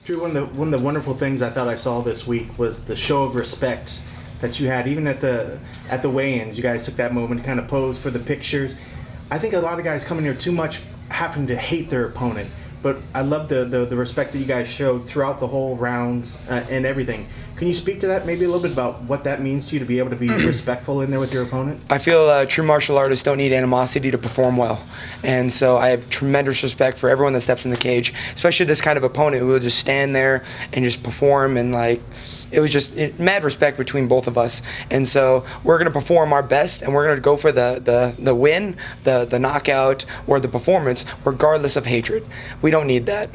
Drew, one of the wonderful things I thought I saw this week was the show of respect that you had, even at the weigh-ins. You guys took that moment to kind of pose for the pictures. I think a lot of guys come in here too much having to hate their opponent, but I love the respect that you guys showed throughout the whole rounds and everything. Can you speak to that, maybe a little bit about what that means to you to be able to be respectful in there with your opponent? I feel true martial artists don't need animosity to perform well. And so I have tremendous respect for everyone that steps in the cage, especially this kind of opponent who will just stand there and just perform. And like, it was just mad respect between both of us. And so we're going to perform our best, and we're going to go for the win, the knockout, or the performance, regardless of hatred. We don't need that.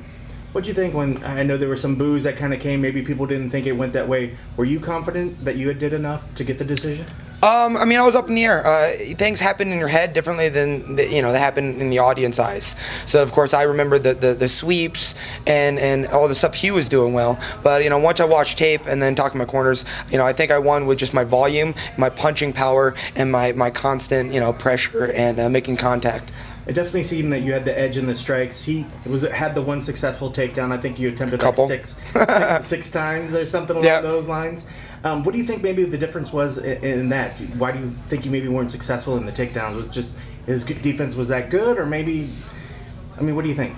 What'd you think when, I know there were some boos that kind of came, maybe people didn't think it went that way. Were you confident that you did enough to get the decision? I mean, I was up in the air. Things happen in your head differently than they happen in the audience eyes. So of course I remember the sweeps and all the stuff he was doing well. But once I watched tape and then talking to my corners, I think I won with just my volume, my punching power, and my constant pressure and making contact. It definitely seemed that you had the edge in the strikes. He had the one successful takedown. I think you attempted like six times or something along those lines. What do you think maybe the difference was in that? Why do you think you maybe weren't successful in the takedowns? Was just his defense was that good, or maybe? I mean, what do you think?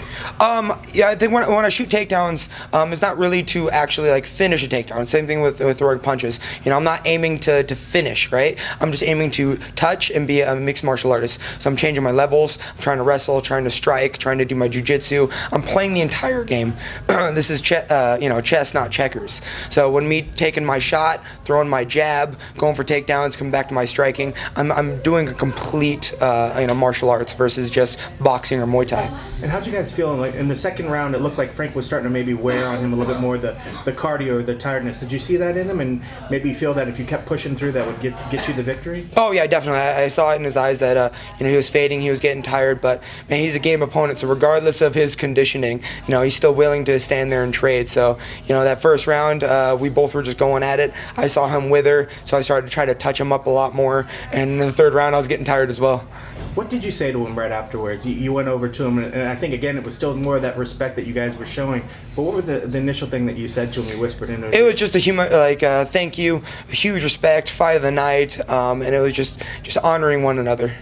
Yeah, I think when I shoot takedowns, it's not really to actually like finish a takedown. Same thing with throwing punches. I'm not aiming to finish, right? I'm just aiming to touch and be a mixed martial artist. So I'm changing my levels. I'm trying to wrestle, trying to strike, trying to do my jiu-jitsu. I'm playing the entire game. This is chess, not checkers. So when me taking my shot, throwing my jab, going for takedowns, coming back to my striking, I'm doing a complete martial arts versus just boxing or Muay Thai. And how'd you guys feel? Like in the second round, it looked like Frank was starting to maybe wear on him a little bit more, the cardio or the tiredness. Did you see that in him, and maybe feel that if you kept pushing through, that would get you the victory? Oh yeah, definitely. I saw it in his eyes that he was fading, he was getting tired. But man, he's a game opponent, so regardless of his conditioning, he's still willing to stand there and trade. So that first round, we both were just going at it. I saw him wither, so I started to try to touch him up a lot more. And in the third round, I was getting tired as well. What did you say to him right afterwards? You went over to him, and I think, again, it was still more of that respect that you guys were showing. But what were the initial thing that you said to him, you whispered into him? It was just a human, thank you, a huge respect, fight of the night, and it was just honoring one another.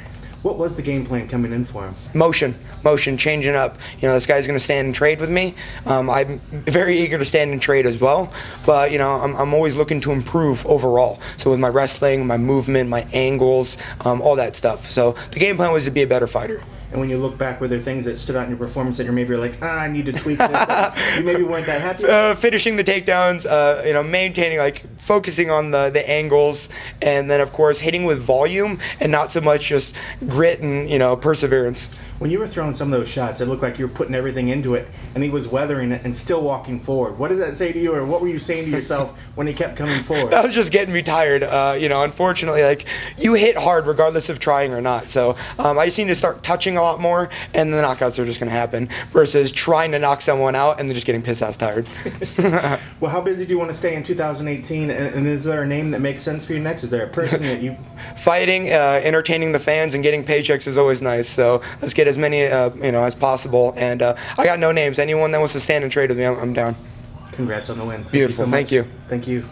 What was the game plan coming in for him? Motion, changing up. This guy's going to stand and trade with me. I'm very eager to stand and trade as well, but I'm always looking to improve overall. So with my wrestling, my movement, my angles, all that stuff. So the game plan was to be a better fighter. And when you look back, were there things that stood out in your performance that you're maybe like, I need to tweak this? You maybe weren't that happy? Finishing the takedowns, maintaining, focusing on the angles, and then, of course, hitting with volume and not so much just grit and, perseverance. When you were throwing some of those shots, it looked like you were putting everything into it, and he was weathering it and still walking forward. What does that say to you, or what were you saying to yourself when he kept coming forward? That was just getting me tired. Unfortunately, you hit hard regardless of trying or not. So I just need to start touching a lot more, and the knockouts are just going to happen, versus trying to knock someone out and then just getting pissed ass tired. Well, how busy do you want to stay in 2018, and is there a name that makes sense for you next? Is there a person that you... Fighting, entertaining the fans, and getting paychecks is always nice. So let's get as many as possible. And I got no names. Anyone that wants to stand and trade with me, I'm down. Congrats on the win. Beautiful. Thank you. Thank you.